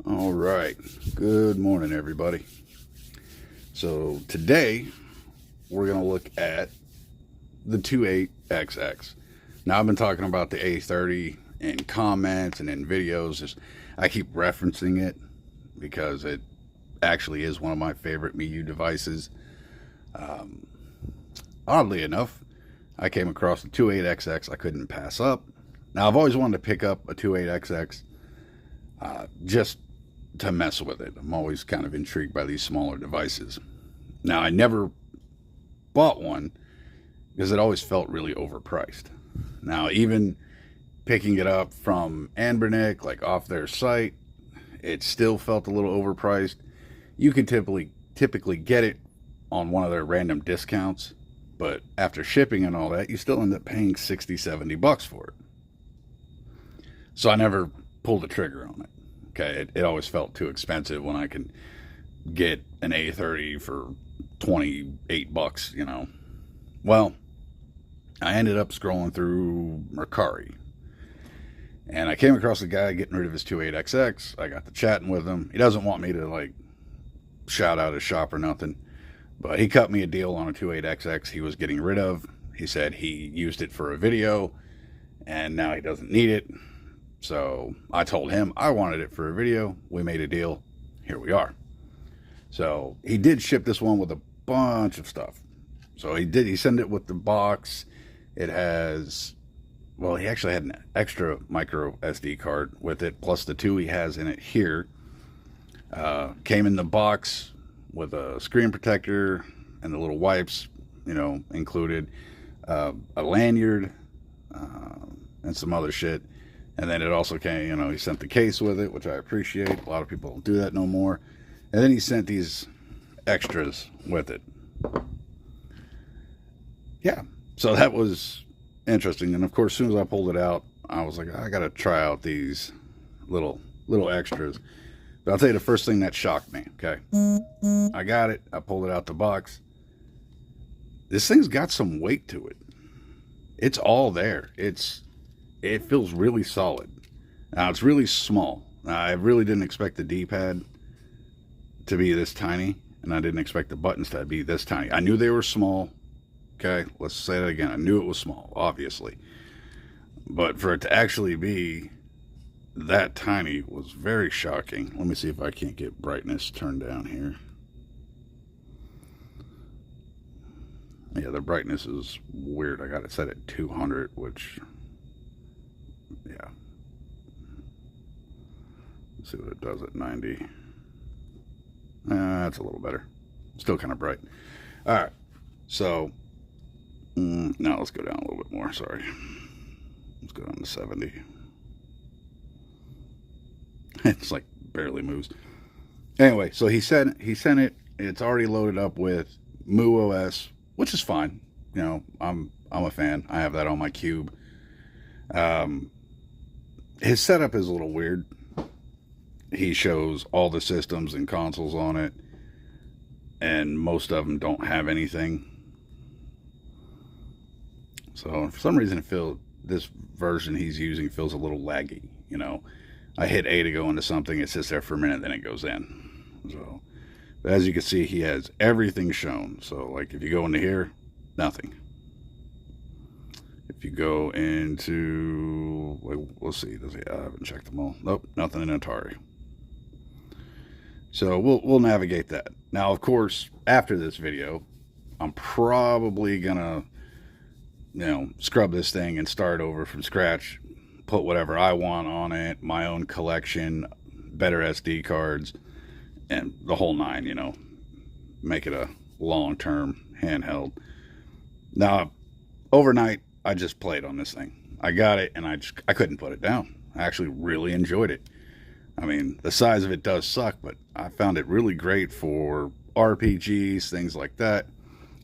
All right. Good morning, everybody. So today we're going to look at the 28XX. Now, I've been talking about the A30 in comments and in videos. I keep referencing it because it actually is one of my favorite MIUI devices. Oddly enough, I came across the 28XX I couldn't pass up. Now, I've always wanted to pick up a 28XX just to mess with it. I'm always kind of intrigued by these smaller devices. Now, I never bought one because it always felt really overpriced. Now, even picking it up from Anbernic, like off their site, it still felt a little overpriced. You can typically get it on one of their random discounts, but after shipping and all that, you still end up paying 60, 70 bucks for it. So I never pulled the trigger on it. Okay, it always felt too expensive when I could get an A30 for 28 bucks, you know. Well, I ended up scrolling through Mercari, and I came across a guy getting rid of his 28XX. I got to chatting with him. He doesn't want me to, like, shout out his shop or nothing, but he cut me a deal on a 28XX he was getting rid of. He said he used it for a video, and now he doesn't need it. So I told him I wanted it for a video. We made a deal. Here we are. So he did ship this one with a bunch of stuff. So he sent it with the box. It has, well, he actually had an extra micro SD card with it, plus the two he has in it here. Came in the box with a screen protector and the little wipes, you know, included, a lanyard, and some other shit. And then it also came, you know, he sent the case with it, which I appreciate. A lot of people don't do that no more. And then he sent these extras with it. Yeah, so that was interesting. And of course, as soon as I pulled it out, I was like, I got to try out these little extras. But I'll tell you the first thing that shocked me, okay? I got it. I pulled it out the box. This thing's got some weight to it. It's all there. It feels really solid. Now, it's really small. I really didn't expect the D-pad to be this tiny, and I didn't expect the buttons to be this tiny. I knew they were small. Okay, let's say that again. I knew it was small, obviously. But for it to actually be that tiny was very shocking. Let me see if I can't get brightness turned down here. Yeah, the brightness is weird. I got it set at 200, which... yeah. Let's see what it does at 90. That's a little better. Still kind of bright. All right. So, now let's go down a little bit more. Sorry. Let's go down to 70. It's like barely moves. Anyway, so he sent it. It's already loaded up with MuOS, which is fine. You know, I'm a fan. I have that on my cube. His setup is a little weird. He shows all the systems and consoles on it, and most of them don't have anything. So for some reason, this version he's using feels a little laggy. You know, I hit A to go into something, it sits there for a minute, then it goes in. So, but as you can see, he has everything shown. So like if you go into here, nothing. If you go into, let's see, I haven't checked them all. Nope, nothing in Atari. So we'll navigate that. Now, of course, after this video, I'm probably gonna, you know, scrub this thing and start over from scratch, put whatever I want on it, my own collection, better SD cards, and the whole nine, you know, make it a long-term handheld. Now, overnight, I just played on this thing. I got it, and I couldn't put it down. I actually really enjoyed it. I mean, the size of it does suck, but I found it really great for RPGs, things like that.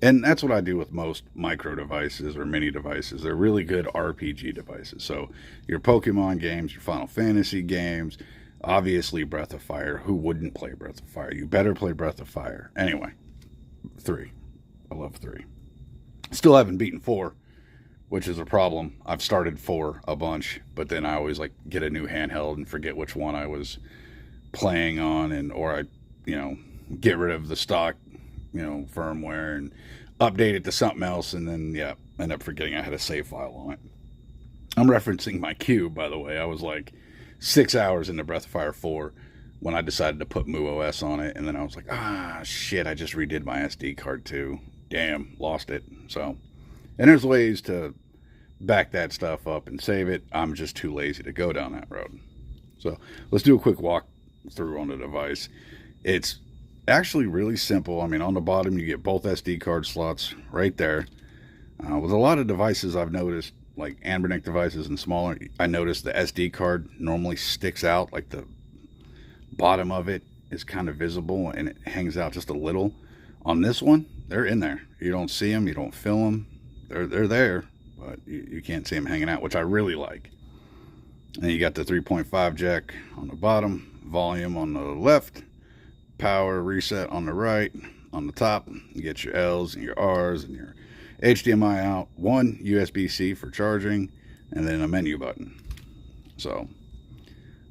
And that's what I do with most micro devices or mini devices. They're really good RPG devices. So your Pokemon games, your Final Fantasy games, obviously Breath of Fire. Who wouldn't play Breath of Fire? You better play Breath of Fire. Anyway, 3. I love 3. Still haven't beaten 4, which is a problem. I've started 4 a bunch, but then I always like get a new handheld and forget which one I was playing on, and or I, get rid of the stock, firmware and update it to something else, and then end up forgetting I had a save file on it. I'm referencing my cube, by the way. I was like 6 hours into Breath of Fire 4 when I decided to put MuOS on it, and then I was like, shit, I just redid my SD card too. Damn, lost it. So, and there's ways to back that stuff up and save it. I'm just too lazy to go down that road. So let's do a quick walk through on the device. It's actually really simple. I mean, on the bottom you get both SD card slots right there. With a lot of devices I've noticed, like anbernic devices and smaller, I noticed the SD card normally sticks out, like the bottom of it is kind of visible and it hangs out just a little. On this one, they're in there. You don't see them, you don't feel them. They're there, but you can't see them hanging out, which I really like. And you got the 3.5 jack on the bottom, volume on the left, power reset on the right. On the top, you get your L's and your R's and your HDMI out, one USB-C for charging, and then a menu button. So,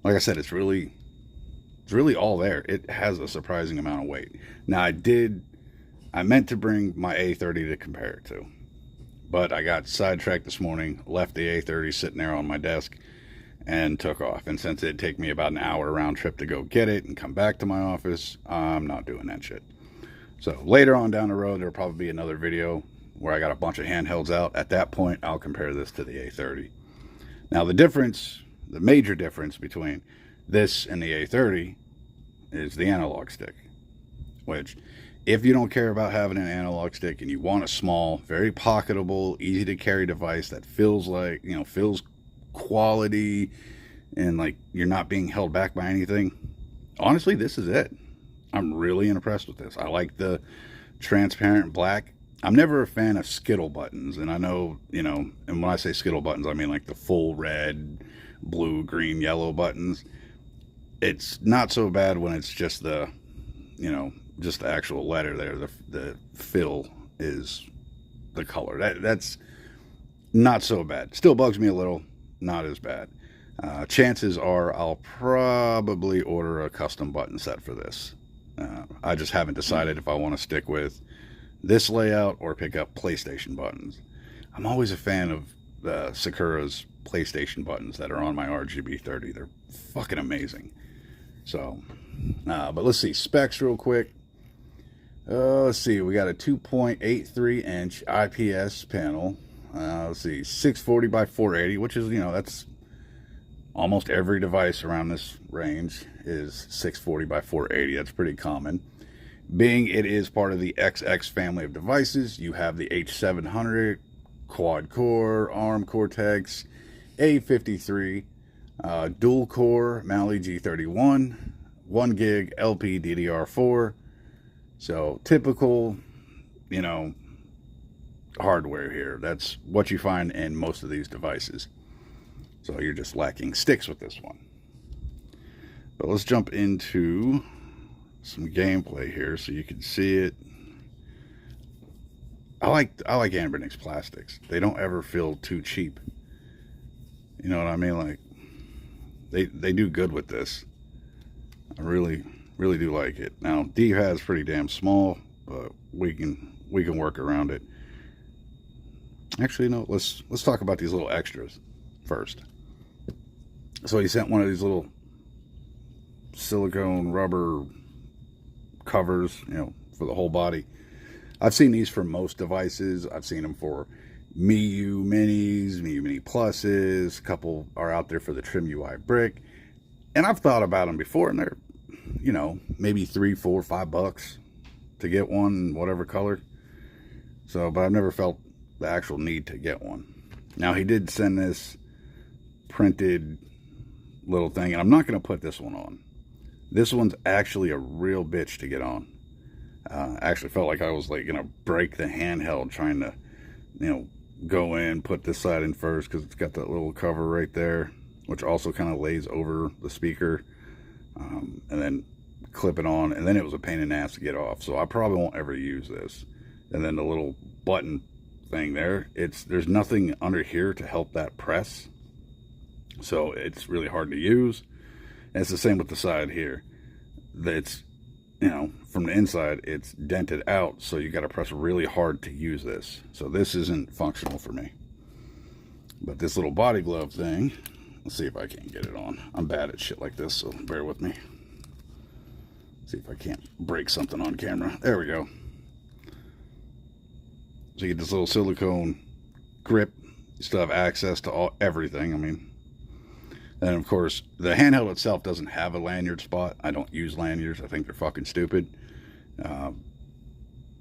like I said, it's really all there. It has a surprising amount of weight. Now, I meant to bring my A30 to compare it to, but I got sidetracked this morning, left the A30 sitting there on my desk, and took off. And since it'd take me about an hour round trip to go get it and come back to my office, I'm not doing that shit. So later on down the road, there'll probably be another video where I got a bunch of handhelds out. At that point, I'll compare this to the A30. Now the major difference between this and the A30 is the analog stick, which if you don't care about having an analog stick and you want a small, very pocketable, easy to carry device that feels like, feels quality and like you're not being held back by anything, honestly, this is it. I'm really impressed with this. I like the transparent black. I'm never a fan of Skittle buttons, and I know, and when I say Skittle buttons, I mean like the full red, blue, green, yellow buttons. It's not so bad when it's just the, just the actual letter there. The fill is the color. That's not so bad. Still bugs me a little, not as bad. Chances are I'll probably order a custom button set for this. I just haven't decided if I want to stick with this layout or pick up PlayStation buttons. I'm always a fan of Sakura's PlayStation buttons that are on my RGB30. They're fucking amazing. So, but let's see specs real quick. Let's see, we got a 2.83 inch IPS panel. Let's see, 640 by 480, which is, that's almost every device around this range is 640 by 480. That's pretty common. Being it is part of the XX family of devices, you have the H700 quad core ARM Cortex A53 dual core Mali G31 1 gig LP DDR4. So typical, hardware here. That's what you find in most of these devices. So you're just lacking sticks with this one. But let's jump into some gameplay here so you can see it. I like anbernic's plastics. They don't ever feel too cheap. You know what I mean? Like they do good with this. I really do like it. Now D-pad's pretty damn small, but we can work around it. Actually, no, let's talk about these little extras first. So he sent one of these little silicone rubber covers, for the whole body. I've seen these for most devices. I've seen them for MIUI Minis, MIUI Mini Pluses. A couple are out there for the Trim UI brick. And I've thought about them before, and they're, maybe $3, $4, $5 to get one, whatever color. So, but I've never felt the actual need to get one. Now, he did send this printed little thing, and I'm not going to put this one on. This one's actually a real bitch to get on. Actually felt like I was like going to break the handheld trying to, go in, put this side in first, because it's got that little cover right there, which also kind of lays over the speaker, and then clip it on, and then it was a pain in the ass to get off. So I probably won't ever use this. And then the little button thing there, there's nothing under here to help that press, so it's really hard to use. And it's the same with the side here. It's, from the inside, it's dented out, so you got to press really hard to use this. So this isn't functional for me. But this little body glove thing, let's see if I can't get it on. I'm bad at shit like this, so bear with me. See if I can't break something on camera. There we go. So you get this little silicone grip. You still have access to everything. I mean, and of course, the handheld itself doesn't have a lanyard spot. I don't use lanyards. I think they're fucking stupid.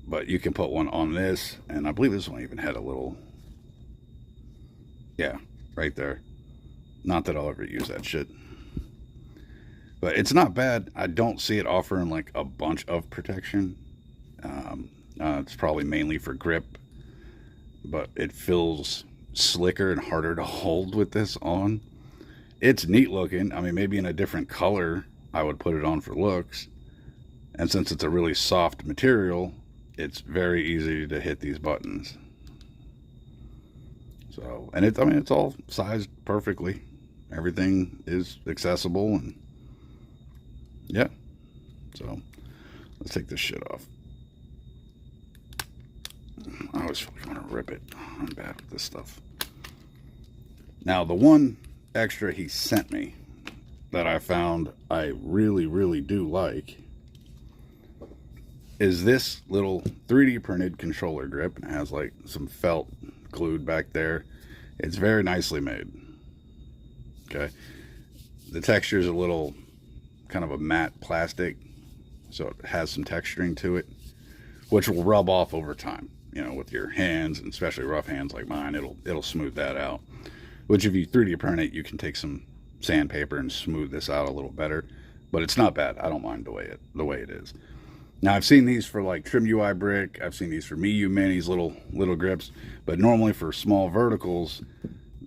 But you can put one on this, and I believe this one even had a little, yeah, right there. Not that I'll ever use that shit. But it's not bad. I don't see it offering like a bunch of protection. It's probably mainly for grip, but it feels slicker and harder to hold with this on. It's neat looking. I mean, maybe in a different color I would put it on for looks. And since it's a really soft material, it's very easy to hit these buttons. So, and it's all sized perfectly. Everything is accessible, and yeah. So let's take this shit off. I always feel like I want to rip it. I'm bad with this stuff. Now, the one extra he sent me that I found I really, really do like is this little 3D printed controller grip. It has like some felt glued back there. It's very nicely made. Okay. The texture is a little kind of a matte plastic, so it has some texturing to it, which will rub off over time, with your hands, and especially rough hands like mine. It'll smooth that out. Which, if you 3D print it, you can take some sandpaper and smooth this out a little better. But it's not bad. I don't mind the way it is. Now, I've seen these for like Trim UI Brick. I've seen these for Miyu Minis, little grips. But normally for small verticals,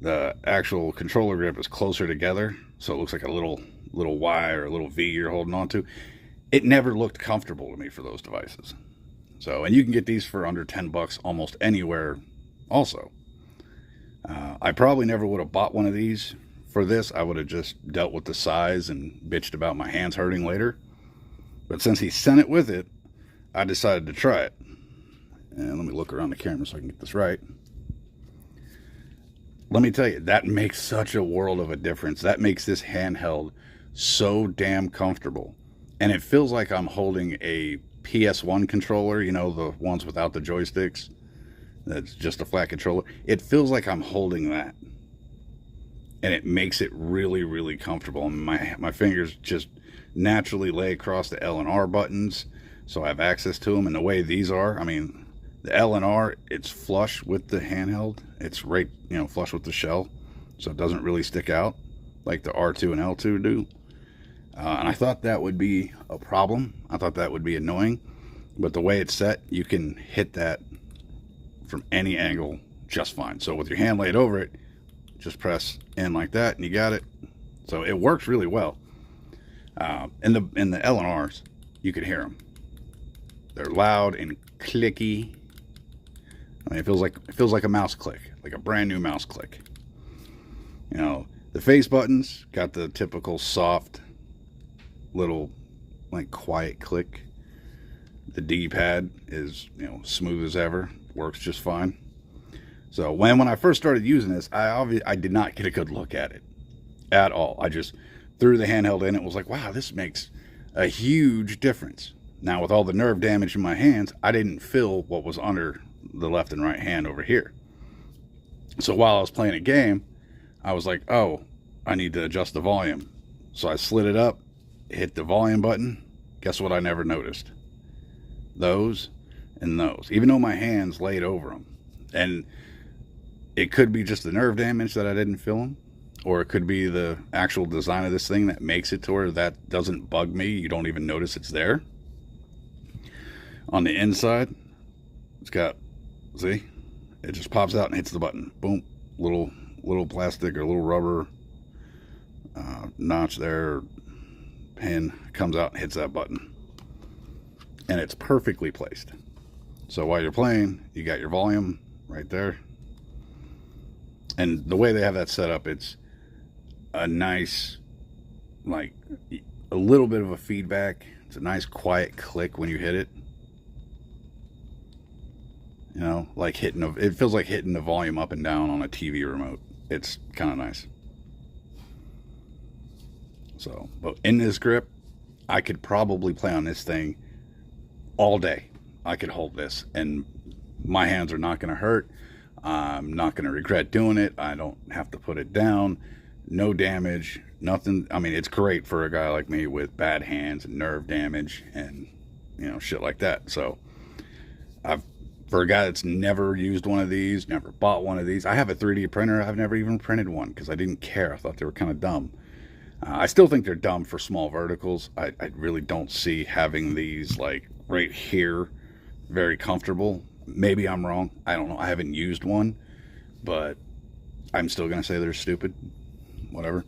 the actual controller grip is closer together, so it looks like a little Y or a little V you're holding on to. It never looked comfortable to me for those devices. So, and you can get these for under $10 almost anywhere also. I probably never would have bought one of these for this. I would have just dealt with the size and bitched about my hands hurting later. But since he sent it with it, I decided to try it. And let me look around the camera so I can get this right. Let me tell you, that makes such a world of a difference. That makes this handheld so damn comfortable. And it feels like I'm holding a PS1 controller, the ones without the joysticks. That's just a flat controller. It feels like I'm holding that. And it makes it really, really comfortable. And my fingers just naturally lay across the L and R buttons, so I have access to them. And the way these are, I mean, the L and R, it's flush with the handheld. It's right, flush with the shell, so it doesn't really stick out like the R2 and L2 do. And I thought that would be a problem. I thought that would be annoying. But the way it's set, you can hit that from any angle just fine. So with your hand laid over it, just press in like that and you got it. So it works really well. In the L and R's, you can hear them. They're loud and clicky. I mean, it feels like a mouse click, like a brand new mouse click. The face buttons got the typical soft little like quiet click. The D-pad is smooth as ever, works just fine. So when I first started using this, I did not get a good look at it at all. I just threw the handheld in. It was like, wow, this makes a huge difference. Now with all the nerve damage in my hands, I didn't feel what was under the left and right hand over here. So while I was playing a game, I was like, oh, I need to adjust the volume. So I slid it up, hit the volume button. Guess what I never noticed? Those and those, even though my hands laid over them. And it could be just the nerve damage that I didn't feel them, or it could be the actual design of this thing that makes it to where that doesn't bug me. You don't even notice it's there. On the inside, it's got, see, it just pops out and hits the button. Boom, little plastic or little rubber notch there, pin comes out and hits that button. And it's perfectly placed. So while you're playing, you got your volume right there. And the way they have that set up, it's a nice, like, a little bit of a feedback It's a nice quiet click when you hit it. You know, like it feels like hitting the volume up and down on a TV remote. It's kind of nice. So, but in this grip, I could probably play on this thing all day. I could hold this and my hands are not going to hurt. I'm not going to regret doing it. I don't have to put it down. No damage, nothing. I mean, it's great for a guy like me with bad hands and nerve damage and, you know, shit like that. So for a guy that's never used one of these, never bought one of these, I have a 3D printer. I've never even printed one because I didn't care. I thought they were kind of dumb. I still think they're dumb for small verticals. I really don't see having these like right here very comfortable. Maybe I'm wrong. I don't know. I haven't used one, but I'm still going to say they're stupid. Whatever.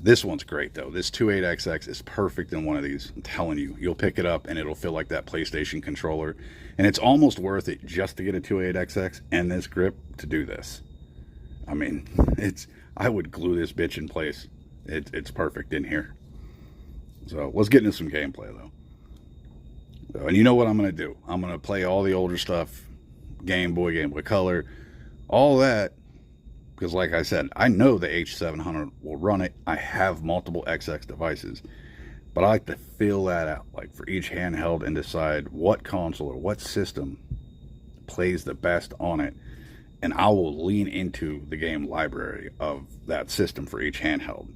This one's great though. This 28XX is perfect in one of these. I'm telling you, you'll pick it up and it'll feel like that PlayStation controller. And it's almost worth it just to get a 28XX and this grip to do this. I mean, I would glue this bitch in place. It's perfect in here. So let's get into some gameplay though. So, and you know what I'm going to do? I'm going to play all the older stuff, Game Boy Color, all that. Because like I said, I know the H700 will run it. I have multiple XX devices. But I like to feel that out, like for each handheld, and decide what console or what system plays the best on it. And I will lean into the game library of that system for each handheld.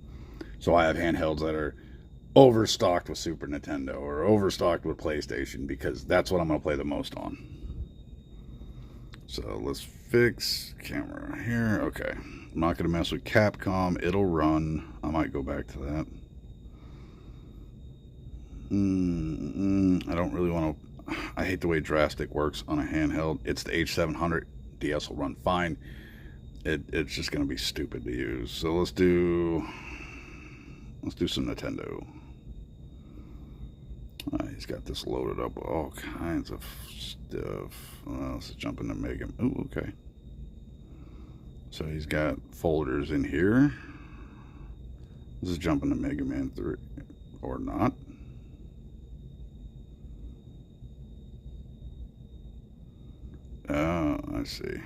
So I have handhelds that are overstocked with Super Nintendo or overstocked with PlayStation because that's what I'm going to play the most on. So let's fix camera here. Okay. I'm not going to mess with Capcom. It'll run. I might go back to that. I don't really want to. I hate the way drastic works on a handheld. It's the H700. DS will run fine. It's just going to be stupid to use. So let's do some Nintendo. He's got this loaded up with all kinds of stuff. Let's jump into Mega. Oh, okay. So he's got folders in here. Let's jump into Mega Man 3 or not. I see.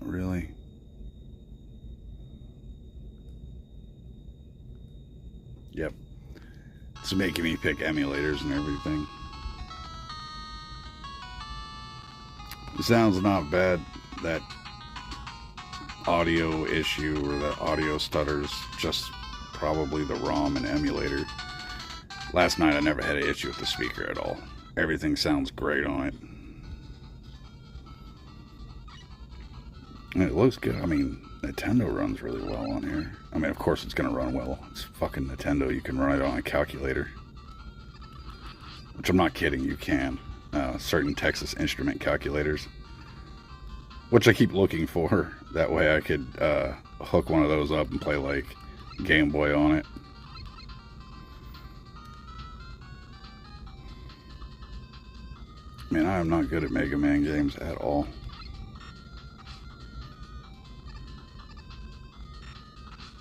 Really? Yep. It's making me pick emulators and everything. It sounds not bad. That audio issue or the audio stutters, just probably the ROM and emulator. Last night I never had an issue with the speaker at all. Everything sounds great on it. And it looks good. I mean, Nintendo runs really well on here. I mean, of course it's going to run well. It's fucking Nintendo. You can run it on a calculator. Which I'm not kidding, you can. Certain Texas Instrument calculators. Which I keep looking for. That way I could hook one of those up and play like Game Boy on it. Man, I am not good at Mega Man games at all.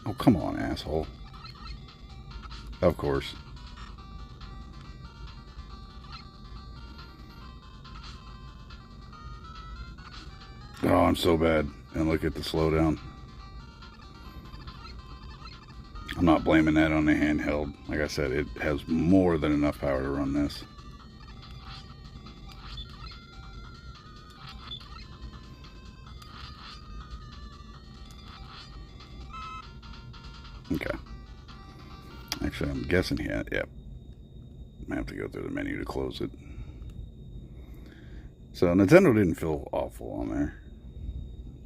Oh, come on, asshole. Of course. Oh, I'm so bad. And look at the slowdown. I'm not blaming that on the handheld. Like I said, it has more than enough power to run this. Okay. Actually, I'm guessing here. Yep. I have to go through the menu to close it. So Nintendo didn't feel awful on there.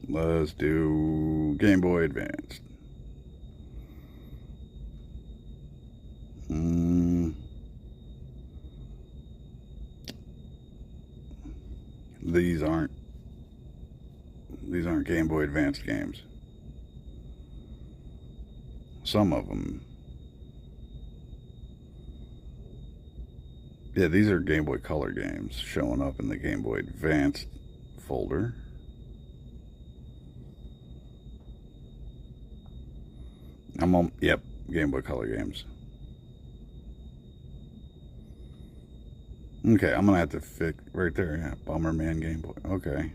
Let's do Game Boy Advance. These aren't Game Boy Advance games. Some of them. Yeah, these are Game Boy Color games showing up in the Game Boy Advanced folder. I'm on, yep, Game Boy Color games. Okay, I'm gonna have to fix right there. Yeah, Bomberman Game Boy. Okay.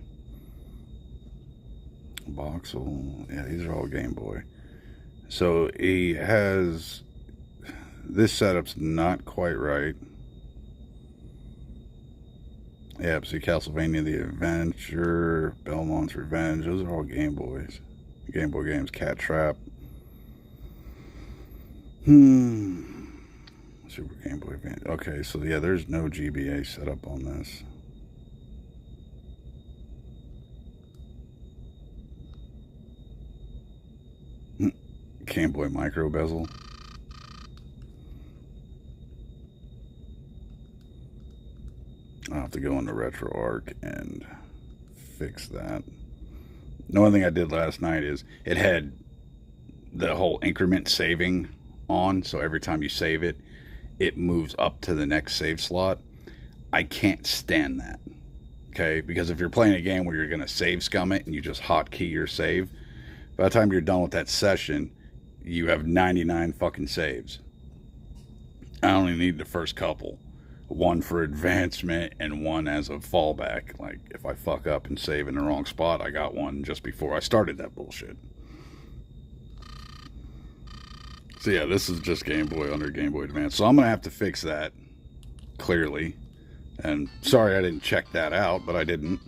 Voxel. Yeah, these are all Game Boy. So he has this setup's not quite right. Yeah, see Castlevania The Adventure, Belmont's Revenge, those are all Game Boys. Game Boy games, Cat Trap. Super Game Boy Advance. Okay, so yeah, there's no GBA setup on this. Game Boy Micro Bezel. I'll have to go into RetroArch and fix that. The only thing I did last night is it had the whole increment saving on, so every time you save it, it moves up to the next save slot. I can't stand that, okay? Because if you're playing a game where you're going to save scum it and you just hotkey your save, by the time you're done with that session, you have 99 fucking saves. I only need the first couple. One for advancement and one as a fallback. Like, if I fuck up and save in the wrong spot, I got one just before I started that bullshit. So yeah, this is just Game Boy under Game Boy Advance. So I'm going to have to fix that, clearly. And sorry I didn't check that out, but I didn't.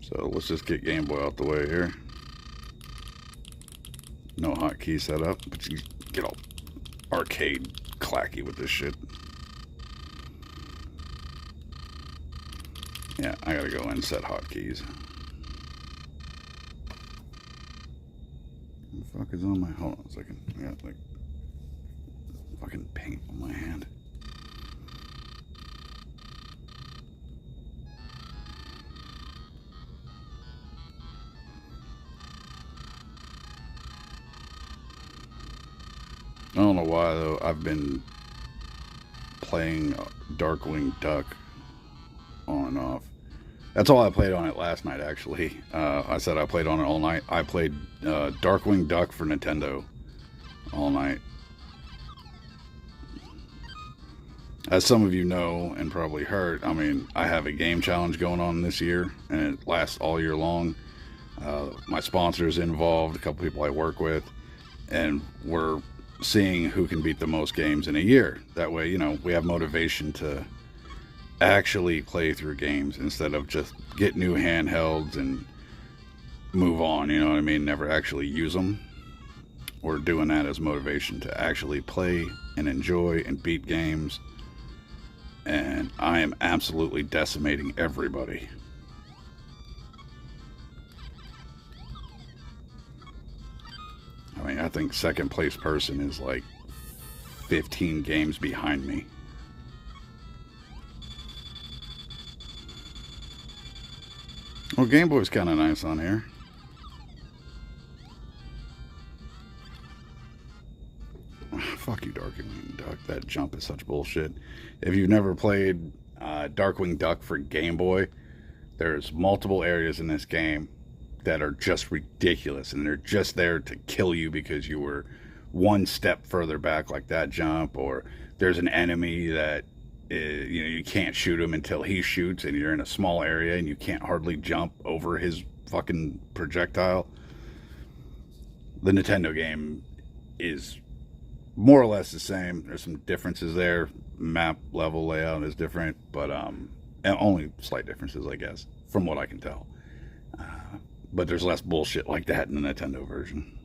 So let's just get Game Boy out the way here. No hotkey setup, but you get all arcade clacky with this shit. Yeah, I gotta go and set hotkeys. What the fuck is on my... Hold on a second. I got like fucking paint on my hand. I don't know why though. I've been playing Darkwing Duck on and off. That's all I played on it last night, actually. I said I played on it all night. I played Darkwing Duck for Nintendo all night. As some of you know and probably heard, I mean, I have a game challenge going on this year, and it lasts all year long. My sponsor's involved, a couple people I work with, and we're seeing who can beat the most games in a year. That way, you know, we have motivation to actually play through games instead of just get new handhelds and move on, you know what I mean? Never actually use them. We're doing that as motivation to actually play and enjoy and beat games. And I am absolutely decimating everybody. I mean, I think second place person is like 15 games behind me. Well, Game Boy's kind of nice on here. Fuck you, Darkwing Duck. That jump is such bullshit. If you've never played Darkwing Duck for Game Boy, there's multiple areas in this game that are just ridiculous, and they're just there to kill you because you were one step further back, like that jump, or there's an enemy that you know, you can't shoot him until he shoots, and you're in a small area and you can't hardly jump over his fucking projectile. The Nintendo game is more or less the same. There's some differences there. Map level layout is different, but only slight differences, I guess, from what I can tell. But there's less bullshit like that in the Nintendo version.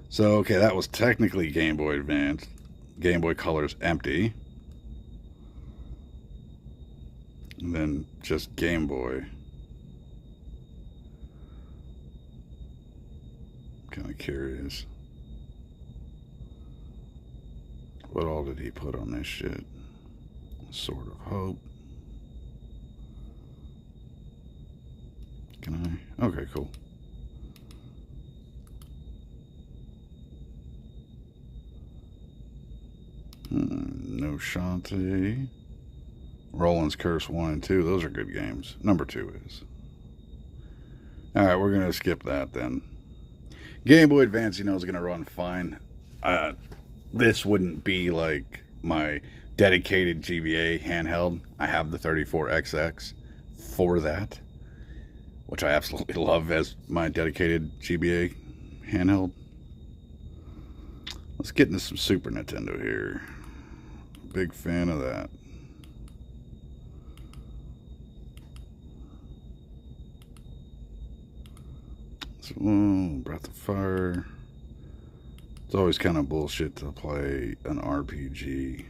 So, okay, that was technically Game Boy Advance. Game Boy Color's empty. And then just Game Boy. Kind of curious. What all did he put on this shit? Sword of Hope. Can I? Okay, cool. No Shantae. Roland's Curse 1 and 2. Those are good games. Number 2 is. Alright, we're going to skip that then. Game Boy Advance, is going to run fine. This wouldn't be like my dedicated GBA handheld. I have the 34XX for that, which I absolutely love as my dedicated GBA handheld. Let's get into some Super Nintendo here. Big fan of that. So, Breath of Fire. It's always kind of bullshit to play an RPG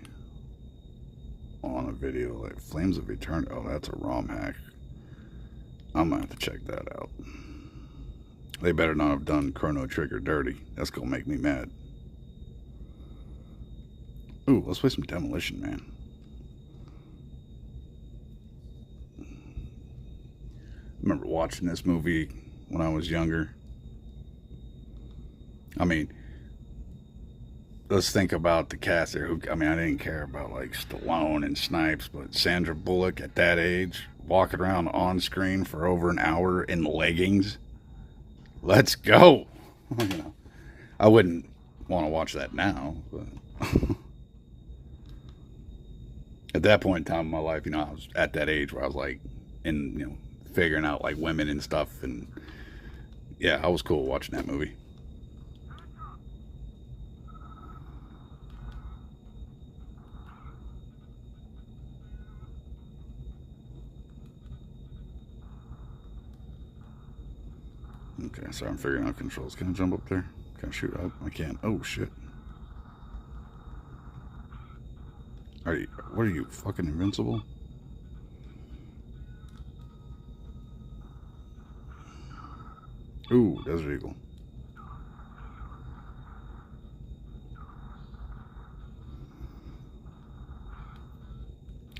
on a video like Flames of Eternity. Oh, that's a ROM hack. I'm gonna have to check that out. They better not have done Chrono Trigger dirty. That's gonna make me mad. Ooh, let's play some Demolition Man. I remember watching this movie when I was younger. I mean, let's think about the cast there. I didn't care about like Stallone and Snipes, but Sandra Bullock at that age, walking around on screen for over an hour in leggings. Let's go. I wouldn't want to watch that now, but at that point in time in my life, I was at that age where I was like figuring out like women and stuff, and yeah, I was cool watching that movie. Okay, so I'm figuring out controls. Can I jump up there? Can I shoot up? I can't. Oh, shit. What are you, fucking invincible? Ooh, Desert Eagle.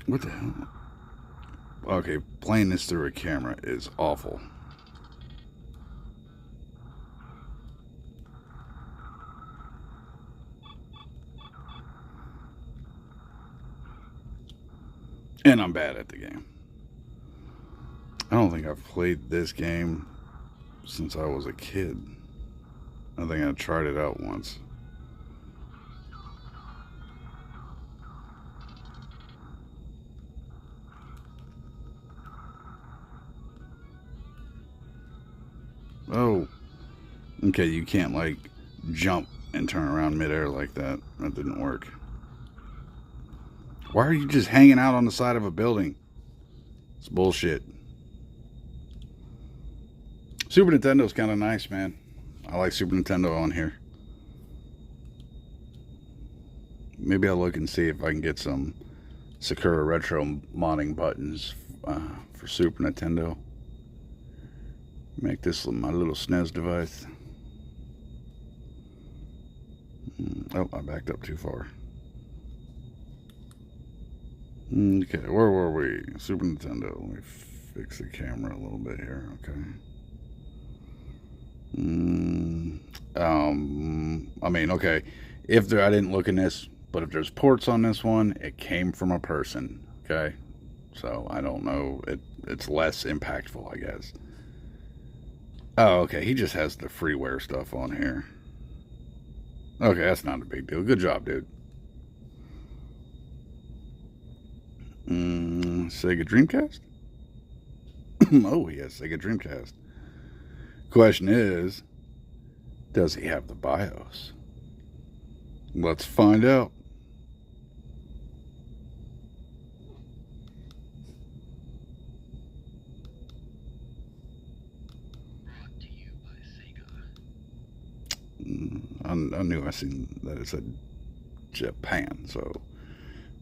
What the hell? Okay, playing this through a camera is awful. And I'm bad at the game. I don't think I've played this game since I was a kid. I think I tried it out once. Oh. Okay, you can't like jump and turn around midair like that. That didn't work. Why are you just hanging out on the side of a building? It's bullshit. Super Nintendo's kind of nice, man. I like Super Nintendo on here. Maybe I'll look and see if I can get some Sakura Retro modding buttons for Super Nintendo. Make this my little SNES device. Oh, I backed up too far. Okay, where were we? Super Nintendo. Let me fix the camera a little bit here, okay. Okay, I didn't look in this, but if there's ports on this one, it came from a person, okay? So, I don't know, it's less impactful, I guess. Oh, okay, he just has the freeware stuff on here. Okay, that's not a big deal. Good job, dude. Sega Dreamcast? Oh, he has Sega Dreamcast. Question is, does he have the BIOS? Let's find out. Brought to you by Sega. I knew I seen that it said Japan, so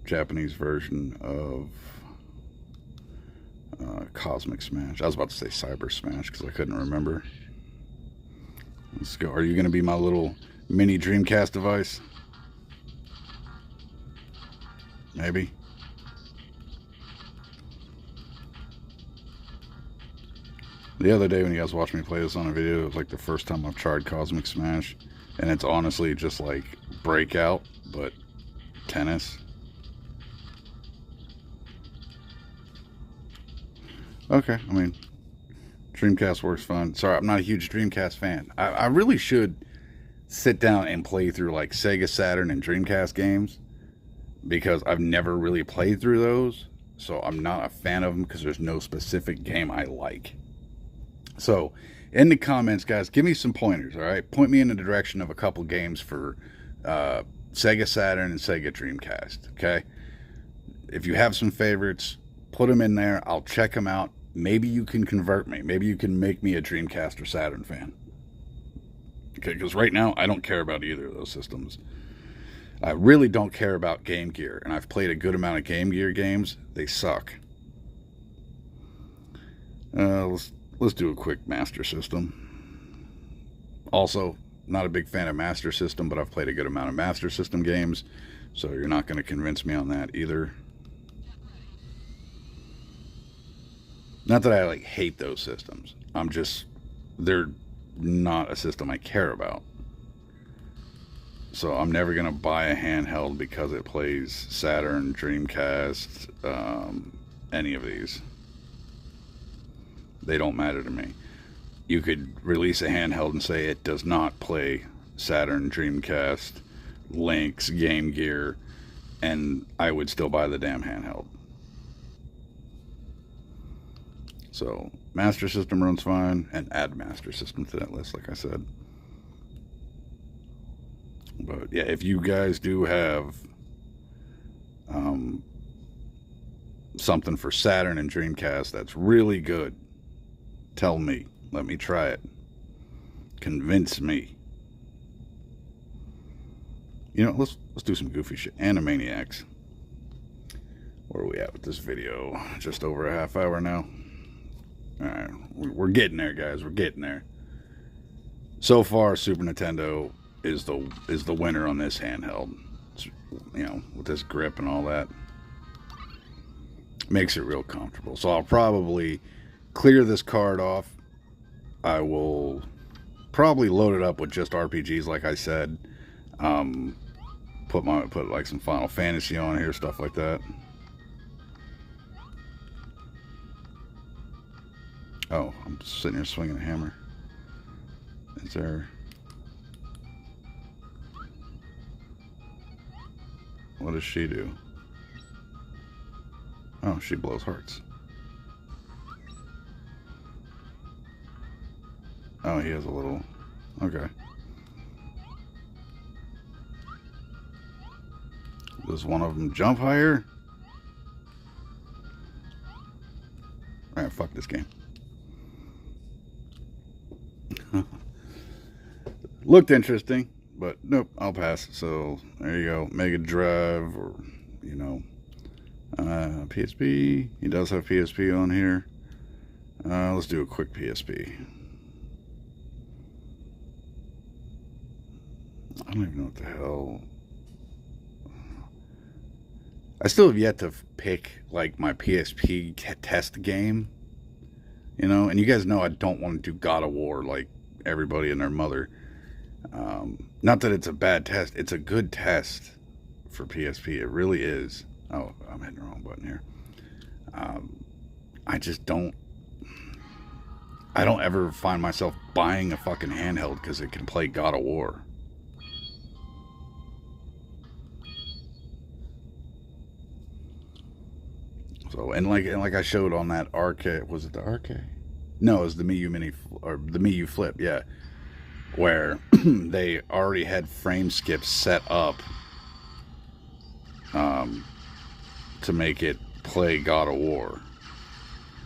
Japanese version of Cosmic Smash. I was about to say Cyber Smash because I couldn't remember. Let's go. Are you going to be my little mini Dreamcast device? Maybe. The other day when you guys watched me play this on a video, it was like the first time I've tried Cosmic Smash, and it's honestly just like Breakout, but tennis. Okay, I mean, Dreamcast works fine. Sorry, I'm not a huge Dreamcast fan. I really should sit down and play through like Sega Saturn and Dreamcast games because I've never really played through those. So I'm not a fan of them because there's no specific game I like. So in the comments, guys, give me some pointers, all right? Point me in the direction of a couple games for Sega Saturn and Sega Dreamcast, okay? If you have some favorites, put them in there. I'll check them out. Maybe you can convert me. Maybe you can make me a Dreamcast or Saturn fan. Okay, because right now I don't care about either of those systems. I really don't care about Game Gear, and I've played a good amount of Game Gear games. They suck. Let's do a quick Master System. Also, not a big fan of Master System, but I've played a good amount of Master System games, so you're not going to convince me on that either. Not that I like hate those systems. They're not a system I care about. So I'm never going to buy a handheld because it plays Saturn, Dreamcast, any of these. They don't matter to me. You could release a handheld and say it does not play Saturn, Dreamcast, Lynx, Game Gear, and I would still buy the damn handheld. So Master System runs fine, and add Master System to that list, like I said. But yeah, if you guys do have something for Saturn and Dreamcast that's really good, tell me. Let me try it. Convince me. You know, let's do some goofy shit. Animaniacs. Where are we at with this video? Just over a half hour now. Alright, we're getting there, guys. We're getting there. So far, Super Nintendo is the winner on this handheld. It's, you know, with this grip and all that. Makes it real comfortable. So I'll probably clear this card off. I will probably load it up with just RPGs, like I said. Put like some Final Fantasy on here, stuff like that. Oh, I'm sitting here swinging a hammer. Is there... What does she do? Oh, she blows hearts. Oh, he has a little... Okay. Does one of them jump higher? Alright, fuck this game. Looked interesting, but nope, I'll pass. So there you go, Mega Drive, or you know, PSP. He does have PSP on here. Let's do a quick PSP. I don't even know what the hell. I still have yet to pick like my PSP test game. You know, and you guys know I don't want to do God of War like everybody and their mother. Not that it's a bad test. It's a good test for PSP. It really is. Oh, I'm hitting the wrong button here. I just don't... I don't ever find myself buying a fucking handheld because it can play God of War. So, and like I showed on that arcade, was it the arcade? No, it was the Mii Mini, or the Mii Flip, yeah. Where they already had frame skips set up to make it play God of War.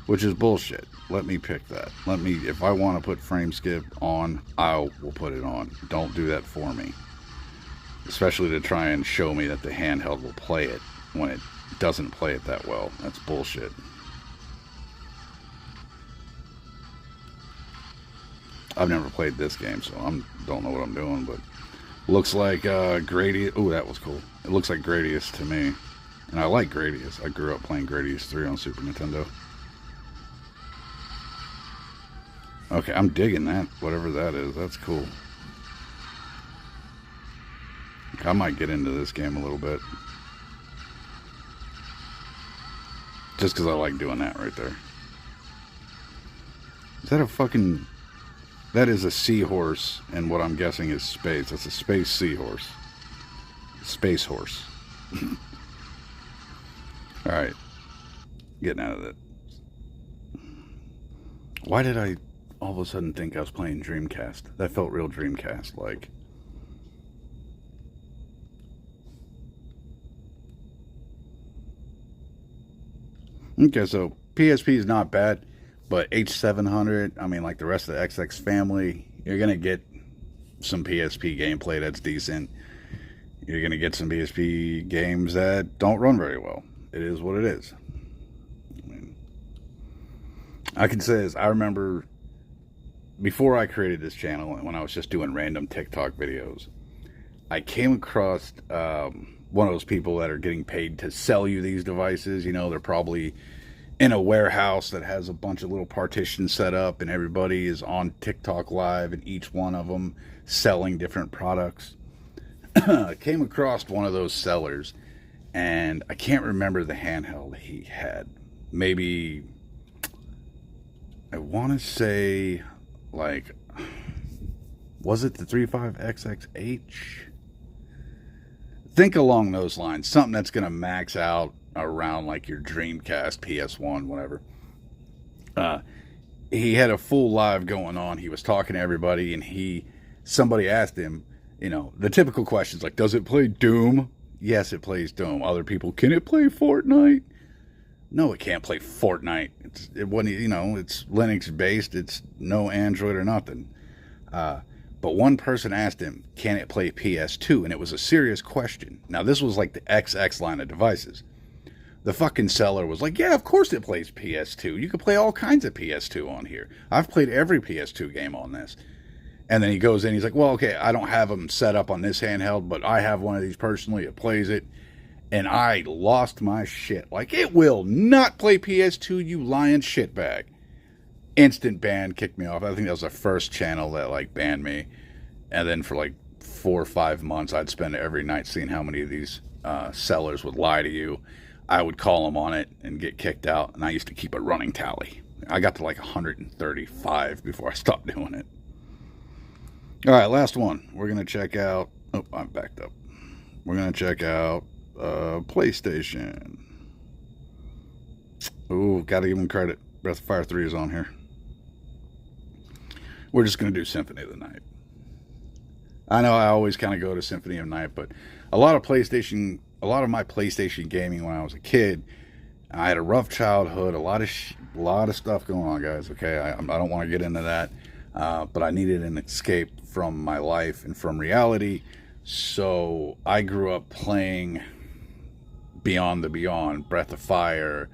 Which is bullshit. Let me pick that. If I want to put frame skip on, I will put it on. Don't do that for me. Especially to try and show me that the handheld will play it when it doesn't play it that well. That's bullshit. I've never played this game, so I don't know what I'm doing, but looks like Gradius. Oh, that was cool. It looks like Gradius to me. And I like Gradius. I grew up playing Gradius 3 on Super Nintendo. Okay, I'm digging that. Whatever that is. That's cool. I might get into this game a little bit. Just because I like doing that right there. that a fucking... That is a seahorse, and what I'm guessing is space. That's a space seahorse. Space horse. Alright. Getting out of that. Why did I all of a sudden think I was playing Dreamcast? That felt real Dreamcast like. Okay, so PSP is not bad, but H700, I mean, like the rest of the XX family, you're going to get some PSP gameplay that's decent. You're going to get some PSP games that don't run very well. It is what it is. I can say this, I remember before I created this channel, when I was just doing random TikTok videos, I came across one of those people that are getting paid to sell you these devices. You know, they're probably in a warehouse that has a bunch of little partitions set up, and everybody is on TikTok live, and each one of them selling different products. I came across one of those sellers, and I can't remember the handheld he had. Maybe, I want to say, like, was it the 35XXH? Think along those lines. Something that's going to max out around like your Dreamcast, PS1, whatever. He had a full live going on. He was talking to everybody, and somebody asked him, you know, the typical questions like, does it play Doom? Yes, it plays Doom. Other people, can it play Fortnite? No, it can't play Fortnite. It wasn't, you know, it's Linux based. It's no Android or nothing. But one person asked him, can it play PS2? And it was a serious question. Now, this was like the XX line of devices. The fucking seller was like, yeah, of course it plays PS2. You can play all kinds of PS2 on here. I've played every PS2 game on this. And then he goes in, he's like, well, okay, I don't have them set up on this handheld, but I have one of these personally. It plays it. And I lost my shit. Like, it will not play PS2, you lying shitbag. Instant ban, kicked me off. I think that was the first channel that like banned me. And then for like 4 or 5 months, I'd spend every night seeing how many of these sellers would lie to you. I would call them on it and get kicked out. And I used to keep a running tally. I got to like 135 before I stopped doing it. All right, last one. We're going to check out... Oh, I'm backed up. We're going to check out PlayStation. Ooh, got to give them credit. Breath of Fire 3 is on here. We're just going to do Symphony of the Night. I know I always kind of go to Symphony of the Night, but a lot of my PlayStation gaming when I was a kid, I had a rough childhood, a lot of stuff going on, guys. Okay, I don't want to get into that, but I needed an escape from my life and from reality. So I grew up playing Beyond the Beyond, Breath of Fire,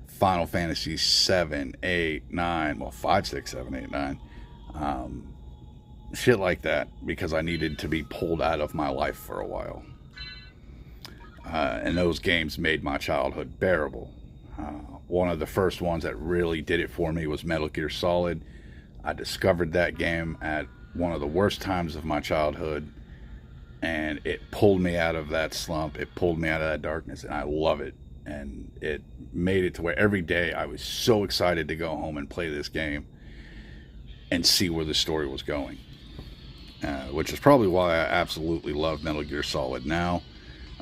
Final Fantasy 7, 8, 9, well, 5, 6, 7, 8, 9. Shit like that, because I needed to be pulled out of my life for a while. And those games made my childhood bearable. One of the first ones that really did it for me was Metal Gear Solid. I discovered that game at one of the worst times of my childhood, and it pulled me out of that slump. It pulled me out of that darkness, and I love it. And it made it to where every day I was so excited to go home and play this game and see where the story was going. Which is probably why I absolutely love Metal Gear Solid now.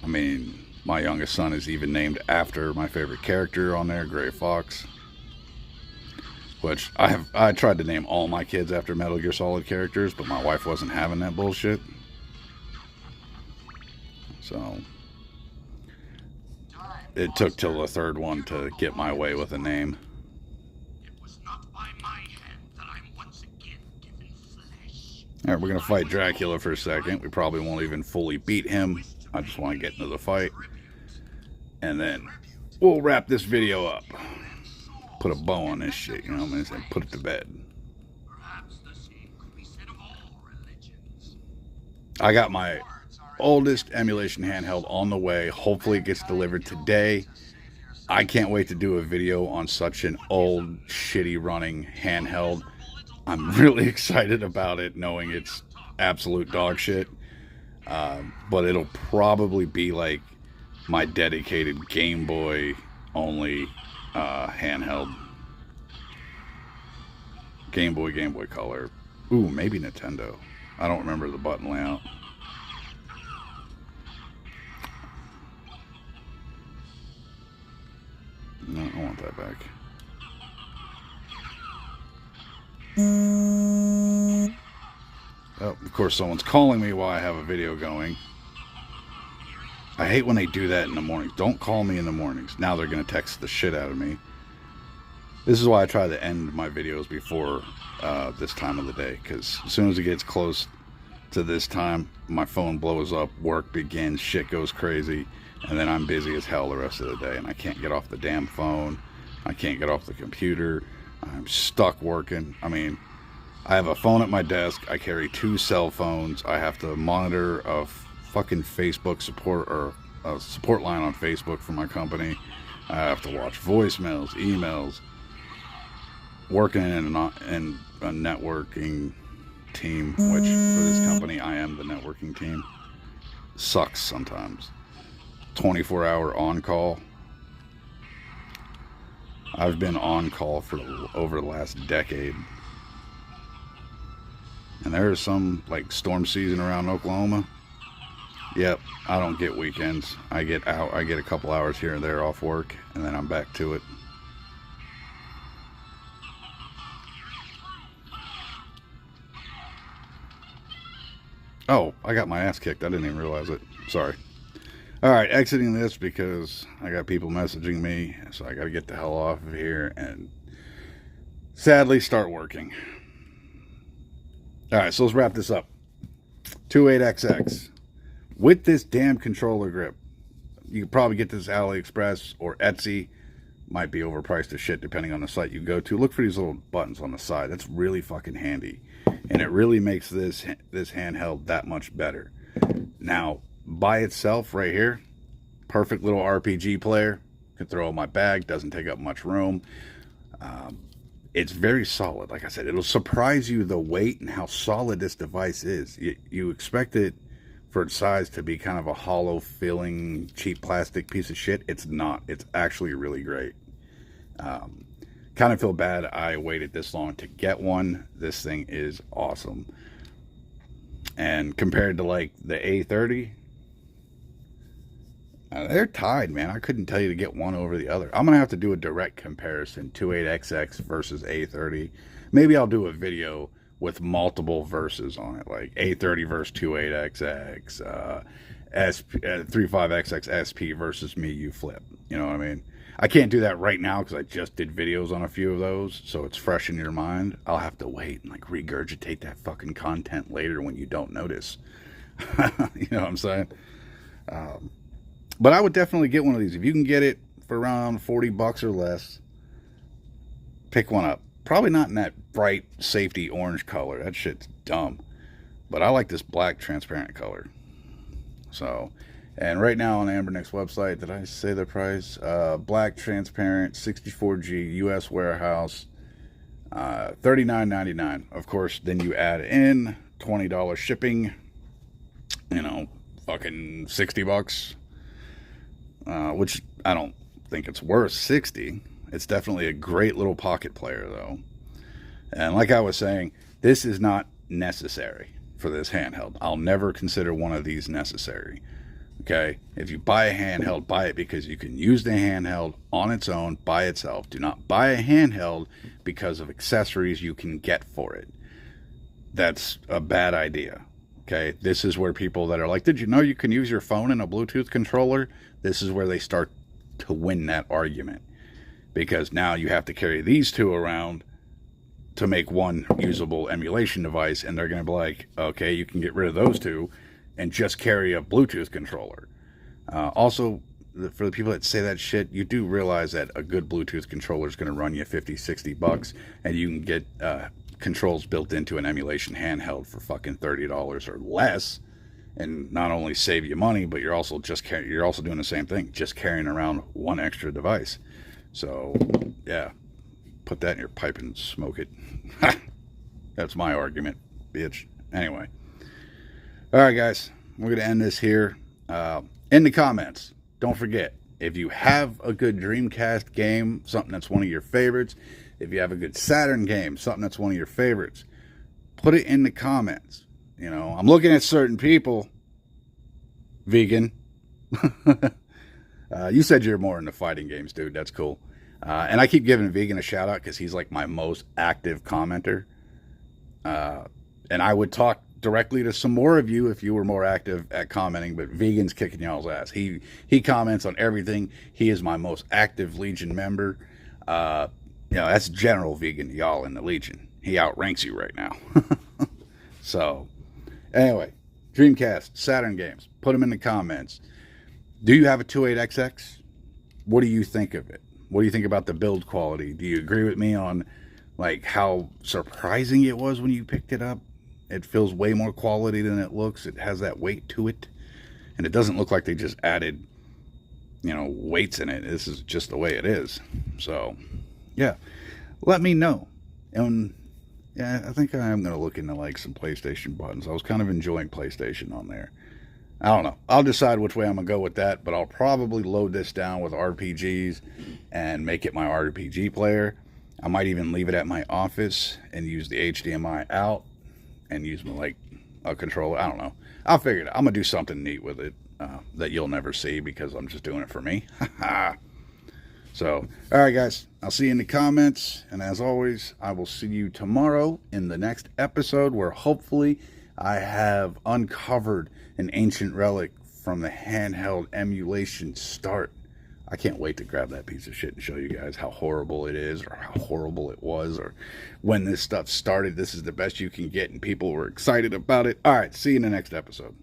I mean, my youngest son is even named after my favorite character on there, Gray Fox. Which I tried to name all my kids after Metal Gear Solid characters, but my wife wasn't having that bullshit. So it took till the third one to get my way with a name. Alright, we're going to fight Dracula for a second. We probably won't even fully beat him. I just want to get into the fight. And then we'll wrap this video up. Put a bow on this shit, you know what I mean? And put it to bed. I got my oldest emulation handheld on the way. Hopefully it gets delivered today. I can't wait to do a video on such an old, shitty running handheld. I'm really excited about it, knowing it's absolute dog shit. But it'll probably be like my dedicated Game Boy only handheld. Game Boy, Game Boy Color. Ooh, maybe Nintendo. I don't remember the button layout. No, I want that back. Oh, of course, someone's calling me while I have a video going. I hate when they do that in the mornings. Don't call me in the mornings. Now they're going to text the shit out of me. This is why I try to end my videos before this time of the day. Because as soon as it gets close to this time, my phone blows up, work begins, shit goes crazy. And then I'm busy as hell the rest of the day. And I can't get off the damn phone. I can't get off the computer. I'm stuck working. I mean, I have a phone at my desk. I carry 2 cell phones. I have to monitor a fucking Facebook support or a support line on Facebook for my company. I have to watch voicemails, emails. Working in a networking team, which for this company I am the networking team. Sucks sometimes. 24-hour on-call. I've been on call for over the last decade. And there is some like storm season around Oklahoma. Yep, I don't get weekends. I get a couple hours here and there off work, and then I'm back to it. Oh, I got my ass kicked. I didn't even realize it. Sorry. Alright, exiting this because I got people messaging me, so I got to get the hell off of here and sadly start working. Alright, so let's wrap this up. 28XX. With this damn controller grip, you can probably get this AliExpress or Etsy. Might be overpriced as shit depending on the site you go to. Look for these little buttons on the side. That's really fucking handy. And it really makes this handheld that much better. Now, by itself right here, perfect little RPG player. Can throw in my bag, doesn't take up much room. It's very solid. Like I said, it'll surprise you the weight and how solid this device is. You expect it for its size to be kind of a hollow feeling cheap plastic piece of shit. It's not. It's actually really great. Kind of feel bad I waited this long to get one. This thing is awesome. And compared to like the A30, they're tied, man. I couldn't tell you to get one over the other. I'm going to have to do a direct comparison, 28XX versus A30. Maybe I'll do a video with multiple verses on it, like A30 versus 28XX, 35XX SP versus MIUI Flip. You know what I mean? I can't do that right now because I just did videos on a few of those, so it's fresh in your mind. I'll have to wait and like regurgitate that fucking content later when you don't notice. You know what I'm saying? But I would definitely get one of these. If you can get it for around 40 bucks or less, pick one up. Probably not in that bright safety orange color. That shit's dumb. But I like this black transparent color. So, and right now on Anbernic's website, did I say the price? Black transparent 64G US warehouse, $39.99. Of course, then you add in $20 shipping. You know, fucking 60 bucks. Which I don't think it's worth 60. It's definitely a great little pocket player, though. And like I was saying, this is not necessary for this handheld. I'll never consider one of these necessary. Okay? If you buy a handheld, buy it because you can use the handheld on its own, by itself. Do not buy a handheld because of accessories you can get for it. That's a bad idea. Okay? This is where people that are like, did you know you can use your phone in a Bluetooth controller? This is where they start to win that argument. Because now you have to carry these two around to make one usable emulation device, and they're going to be like, okay, you can get rid of those two and just carry a Bluetooth controller. Also, for the people that say that shit, you do realize that a good Bluetooth controller is going to run you 50, 60 bucks, and you can get controls built into an emulation handheld for fucking $30 or less, and not only save you money, but you're also doing the same thing, just carrying around one extra device. So, yeah, put that in your pipe and smoke it. That's my argument, bitch. Anyway. All right, guys, we're going to end this here. In the comments, don't forget, if you have a good Dreamcast game, something that's one of your favorites, If you have a good Saturn game, something that's one of your favorites, put it in the comments. You know, I'm looking at certain people. Vegan. You said you're more into fighting games, dude. That's cool. And I keep giving Vegan a shout out because he's like my most active commenter. And I would talk directly to some more of you if you were more active at commenting, but Vegan's kicking y'all's ass. He comments on everything. He is my most active Legion member. You know, that's General Vegan to y'all in the Legion. He outranks you right now. So, anyway, Dreamcast, Saturn games, put them in the comments. Do you have a 28XX? What do you think of it? What do you think about the build quality? Do you agree with me on like how surprising it was when you picked it up? It feels way more quality than it looks. It has that weight to it. And it doesn't look like they just added, you know, weights in it. This is just the way it is. So, yeah. Let me know. And, yeah, I think I am going to look into, like, some PlayStation buttons. I was kind of enjoying PlayStation on there. I don't know. I'll decide which way I'm going to go with that. But I'll probably load this down with RPGs and make it my RPG player. I might even leave it at my office and use the HDMI out. And use my, like, a controller. I don't know. I'll figure it out. I'm going to do something neat with it that you'll never see because I'm just doing it for me. So, all right, guys. I'll see you in the comments. And as always, I will see you tomorrow in the next episode where hopefully I have uncovered an ancient relic from the handheld emulation start. I can't wait to grab that piece of shit and show you guys how horrible it is or how horrible it was or when this stuff started. This is the best you can get and people were excited about it. All right, see you in the next episode.